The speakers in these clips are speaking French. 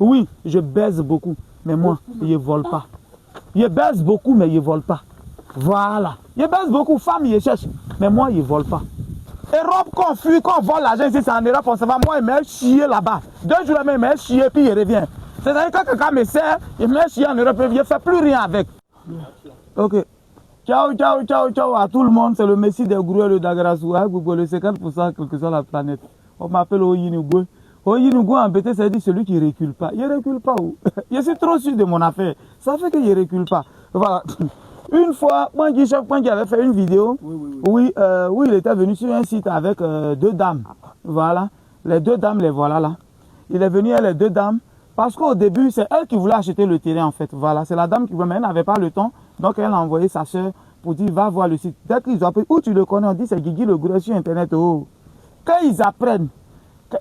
Oui, je baise beaucoup, mais moi, je ne vole pas. Je baise beaucoup, mais je ne vole pas. Voilà. Je baise beaucoup, femmes, je cherche, mais moi, je ne vole pas. Europe, qu'on fuit, qu'on vole l'argent ici, c'est en Europe, on se va. Moi, il m'a chier là-bas. 2 jours, il m'a chier, puis il revient. C'est-à-dire que quand quelqu'un me sert, il m'a chier en Europe, je ne fais plus rien avec. Ok. Ciao, ciao, ciao, ciao à tout le monde. C'est le Messie des grouilles de Dagrasou. Le 50%, quelle que soit la planète. On m'appelle Oyinugwe. Oyinugwe en BT, ça dit celui qui ne recule pas. Il ne recule pas où? Je suis trop sûr de mon affaire. Ça fait que je ne recule pas. Voilà. Une fois, Pangui avait fait une vidéo où il était venu sur un site avec 2 dames. Voilà. Les 2 dames, les voilà là. Il est venu avec les 2 dames. Parce qu'au début, c'est elle qui voulait acheter le terrain en fait. Voilà, c'est la dame qui voulait, mais elle n'avait pas le temps. Donc elle a envoyé sa soeur pour dire va voir le site. Dès qu'ils ont appris, où tu le connais, on dit c'est Guigui le gros sur internet. Oh. Quand ils apprennent,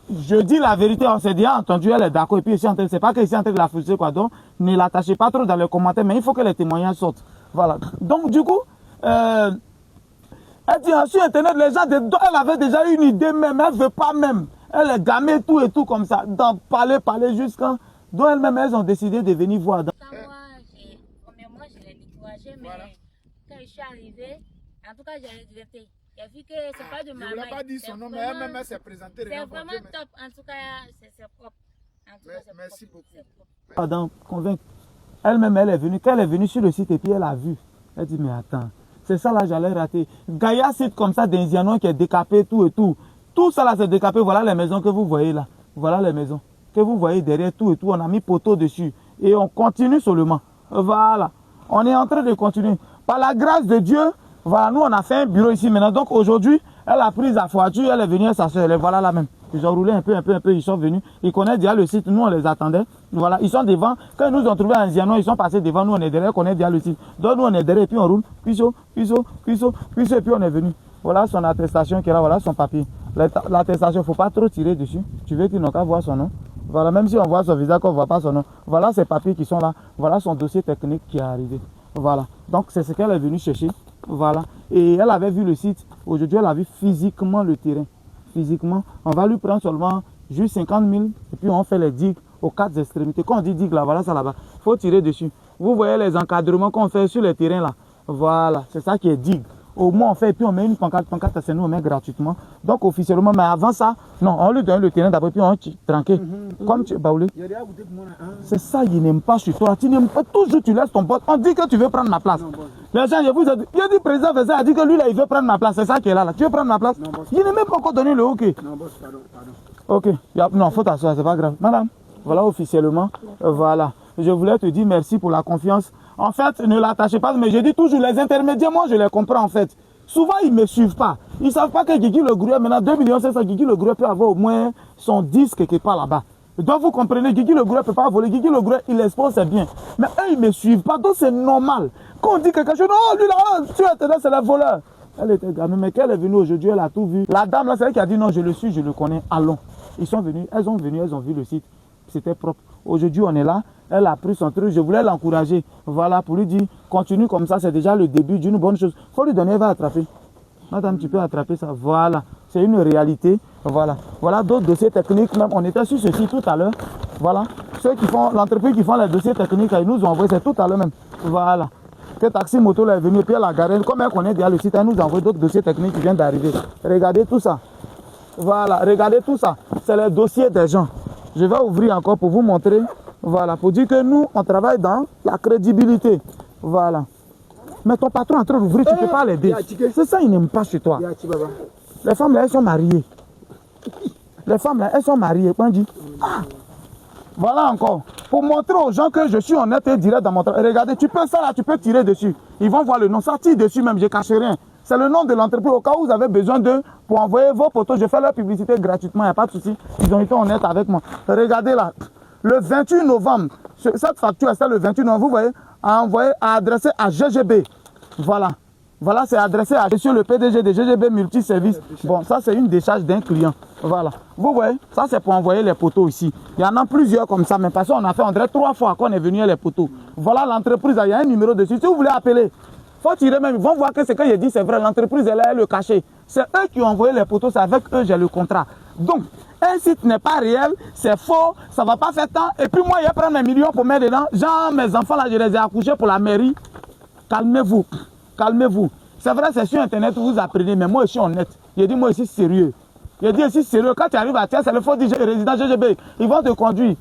je dis la vérité, on s'est déjà entendu, elle est d'accord. Et puis c'est pas qu'ils sont en train de la frustrer quoi. Donc ne l'attachez pas trop dans les commentaires, mais il faut que les témoignages sortent. Voilà. Donc du coup, elle dit sur internet, les gens, elle avait déjà une idée même, elle ne veut pas même. Elle est gamée tout et tout comme ça. D'en parler jusqu'à. Donc elles-mêmes, elles ont décidé de venir voir. Premièrement, je l'ai découragé, mais quand je suis arrivée, en tout cas, j'ai regretté. J'ai vu que c'est pas de ma main. Je ne voulais pas dire son nom, mais elle-même, elle s'est présentée. C'est vraiment top. En tout cas, c'est propre. Merci beaucoup. Pardon, convaincre. Elle-même, elle est venue. Quand elle est venue sur le site et puis elle a vu. Elle dit, mais attends, c'est ça là, j'allais rater. Gaïa, site comme ça d'Indianon qui est décapé, tout et tout. Tout ça là, c'est décapé. Voilà les maisons que vous voyez là. Voilà les maisons que vous voyez derrière tout et tout. On a mis poteau dessus. Et on continue seulement. Voilà. On est en train de continuer. Par la grâce de Dieu, voilà, nous on a fait un bureau ici maintenant. Donc aujourd'hui, elle a pris sa voiture, elle est venue à sa soeur. Elle est voilà là même. Ils ont roulé un peu, ils sont venus. Ils connaissent déjà le site. Nous on les attendait. Voilà, ils sont devant. Quand ils nous ont trouvé un Ziano, ils sont passés devant. Nous on est derrière, on connaît déjà le site. Donc nous on est derrière et puis on roule. Puis et puis on est venu. Voilà son attestation qui est là, voilà son papier. L'attestation, il ne faut pas trop tirer dessus. Tu veux qu'ils n'ont qu'à voir son nom. Voilà, même si on voit son visage, qu'on ne voit pas son nom. Voilà ces papiers qui sont là. Voilà son dossier technique qui est arrivé. Voilà. Donc c'est ce qu'elle est venue chercher. Voilà. Et elle avait vu le site. Aujourd'hui, elle a vu physiquement le terrain. Physiquement. On va lui prendre seulement juste 50 000. Et puis on fait les digues aux 4 extrémités. Quand on dit digue là, voilà ça là-bas. Il faut tirer dessus. Vous voyez les encadrements qu'on fait sur les terrains là. Voilà. C'est ça qui est digue. Au moins on fait et puis on met une pancarte, c'est nous on met gratuitement. Donc officiellement, mais avant ça, non, on lui donne le terrain d'abord puis on tranquille. Comme tu Baoulé. C'est ça, il n'aime pas chez toi. Tu n'aimes pas, toujours tu laisses ton pote. On dit que tu veux prendre ma place. Les gens, je vous ai dit, il a dit président Fessé a dit que lui là, il veut prendre ma place. C'est ça qui est là. Tu veux prendre ma place? Il n'est même pas encore donné le OK. Non, boss, pardon. Ok, non, faut t'asseoir, c'est pas grave. Madame, voilà officiellement, voilà. Je voulais te dire merci pour la confiance. En fait, ne l'attachez pas, mais je dis toujours, les intermédiaires, moi je les comprends en fait. Souvent, ils ne me suivent pas. Ils ne savent pas que Guigui le Grouet, maintenant 2 millions, c'est ça, Guigui le Grouet peut avoir au moins son disque quelque part là-bas. Donc vous comprenez, Guigui le Grouet ne peut pas voler. Guigui le Grouet, il expose, c'est bien. Mais eux, ils ne me suivent pas, donc c'est normal. Quand on dit quelque chose, non, lui là, tu es là, c'est le voleur. Elle était gamine, mais quand elle est venue aujourd'hui, elle a tout vu. La dame là, c'est elle qui a dit non, je le suis, je le connais, allons. Ils sont venus, elles ont vu le site. C'était propre. Aujourd'hui, on est là. Elle a pris son truc. Je voulais l'encourager. Voilà, pour lui dire, continue comme ça. C'est déjà le début d'une bonne chose. Il faut lui donner, elle va attraper. Madame, tu peux attraper ça. Voilà. C'est une réalité. Voilà. Voilà d'autres dossiers techniques. Même, on était sur ceci tout à l'heure. Voilà. Ceux qui font, l'entreprise qui font les dossiers techniques, ils nous ont envoyé. C'est tout à l'heure même. Voilà. Que Taxi Moto là est venu. Puis elle a garé. Comme elle connaît déjà le site, elle nous a envoyé d'autres dossiers techniques qui viennent d'arriver. Regardez tout ça. Voilà. Regardez tout ça. C'est les dossiers des gens. Je vais ouvrir encore pour vous montrer, voilà, pour dire que nous, on travaille dans la crédibilité. Voilà. Mais ton patron est en train d'ouvrir, tu ne peux pas l'aider. C'est ça, il n'aime pas chez toi. Les femmes là, elles sont mariées. Les femmes là, elles sont mariées. Ah. Voilà encore. Pour montrer aux gens que je suis honnête et direct dans mon travail. Regardez, tu peux ça là, tu peux tirer dessus. Ils vont voir le nom. Ça tire dessus même, je ne cache rien. C'est le nom de l'entreprise. Au cas où vous avez besoin d'eux pour envoyer vos photos, je fais leur publicité gratuitement, il n'y a pas de souci. Ils ont été honnêtes avec moi. Regardez là, le 28 novembre, cette facture, c'est le 28 novembre, vous voyez, a adressé à GGB. Voilà. Voilà, c'est adressé à monsieur le PDG de GGB Multiservice. Bon, ça c'est une décharge d'un client. Voilà. Vous voyez, ça c'est pour envoyer les poteaux ici. Il y en a plusieurs comme ça, mais parce qu'on a fait, on dirait 3 fois qu'on est venu les poteaux. Voilà l'entreprise, il y a un numéro dessus. Si vous voulez appeler, faut tirer même, ils vont voir que ce que j'ai dit c'est vrai, l'entreprise elle a le cachet. C'est eux qui ont envoyé les poteaux, c'est avec eux j'ai le contrat. Donc, un site n'est pas réel, c'est faux, ça ne va pas faire tant. Et puis moi, je vais prendre un million pour mettre dedans. Genre, mes enfants là, je les ai accouchés pour la mairie. Calmez-vous, calmez-vous. C'est vrai, c'est sur Internet, vous apprenez, mais moi, je suis honnête. Je dis, moi, je suis sérieux. Je dis, je suis sérieux. Quand tu arrives à terre, c'est le faux résident GGB. Ils vont te conduire.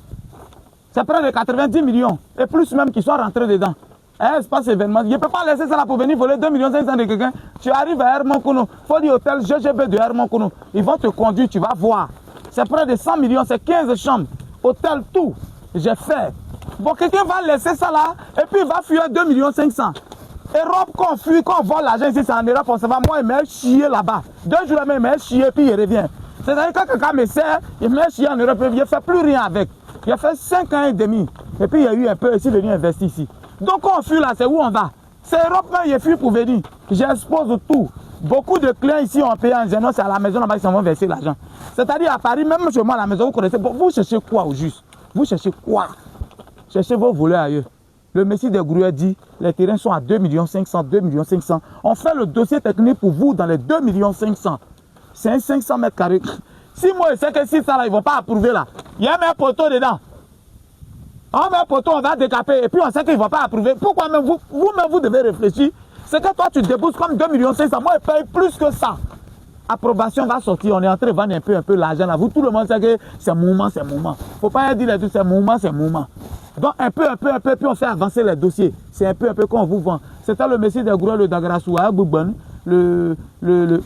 C'est près de 90 millions. Et plus même qu'ils soient rentrés dedans. Un espace événement. Je ne peux pas laisser ça là pour venir voler 2 500 000 de quelqu'un. Tu arrives à Hermon Kono. Il faut dire hôtel GGB de Hermon Kono. Ils vont te conduire, tu vas voir. C'est près de 100 millions, c'est 15 chambres. Hôtel, tout. J'ai fait. Bon, quelqu'un va laisser ça là. Et puis il va fuir 2 500 000. Europe, qu'on fuit, qu'on vole l'argent ici, c'est en Europe, on se va. Moi, il m'a chier là-bas. 2 jours, il m'a chier, puis il revient. C'est-à-dire quand quelqu'un me sert, il m'a chier en Europe, il ne fait plus rien avec. Il a fait 5 ans et demi. Et puis il y a eu un peu ici, venu investir ici. Donc quand on fuit là, c'est où on va? C'est Europe, mais il fuit pour venir. J'expose tout. Beaucoup de clients ici ont payé en général, c'est à la maison là-bas qu'ils vont verser l'argent. C'est-à-dire à Paris, même chez moi à la maison, vous connaissez. Bon, vous cherchez quoi au juste? Vous cherchez quoi? Cherchez vos volets ailleurs. Le Messie des Grouilles dit, les terrains sont à 2 500 000, 2 500 000. On fait le dossier technique pour vous dans les 2 500 000. C'est un 500 mètres carrés. Si moi je sais que si ça là, ils ne vont pas approuver là, il y a même un poteau dedans. On met un poteau, on va décaper et puis on sait qu'ils ne vont pas approuver. Pourquoi même vous-même vous devez réfléchir? C'est que toi tu débourses comme 2 500 000. Moi je paye plus que ça. Approbation va sortir, on est en train de vendre un peu l'argent là. Vous tout le monde sait que c'est mouvement, c'est mouvement. Il ne faut pas dire les deux, c'est mouvement, c'est mouvement. Donc un peu, puis on fait avancer les dossiers. C'est un peu qu'on vous vend. C'était le Messie des Grouilles, le Dagrasou, à Boubon.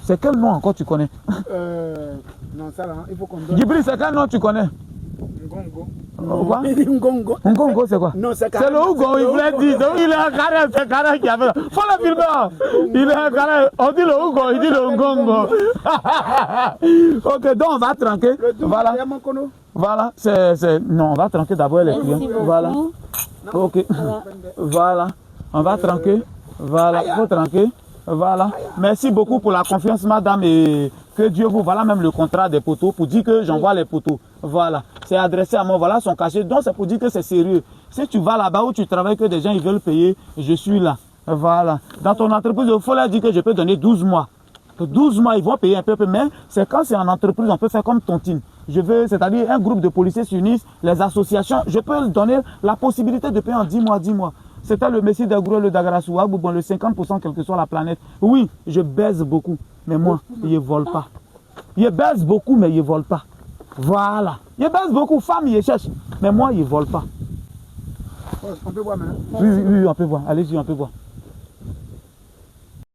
C'est quel nom encore tu connais? Non, ça là, il faut qu'on donne. Djibril, c'est quel nom tu connais? Ngongo. Quoi? Ngongo. Ngongo, c'est quoi? Non, c'est le Ougo, il voulait dire. Il est un carré, c'est carré qui a fait. Faut le filmer. Il est un carré. On dit le Ougo, il dit le Ngongo. Ok, donc on va tranquer. Voilà. Voilà, non, on va tranquer d'abord les clients. Voilà. Ok. Voilà. On va tranquer. Voilà, il faut tranquer. Voilà. Merci beaucoup pour la confiance, madame, et que Dieu vous. Voilà même le contrat des poteaux pour dire que j'envoie les poteaux. Voilà. C'est adressé à moi. Voilà son cachet. Donc c'est pour dire que c'est sérieux. Si tu vas là-bas où tu travailles, que des gens ils veulent payer, je suis là. Voilà. Dans ton entreprise, il faut leur dire que je peux donner 12 mois. 12 mois, ils vont payer un peu, mais c'est quand c'est en entreprise, on peut faire comme tontine. Je veux, c'est-à-dire un groupe de policiers s'unissent, les associations, je peux leur donner la possibilité de payer en 10 mois, 10 mois. C'était le Messie des Grouilles, le Dagrasou, bon, le 50%, quelle que soit la planète. Oui, je baise beaucoup, mais moi, je ne vole pas. Je baise beaucoup, mais je ne vole pas. Voilà. Je baise beaucoup, femmes, je cherche, mais moi, je ne vole pas. On peut voir maintenant. Oui, on peut voir. Allez-y, on peut voir.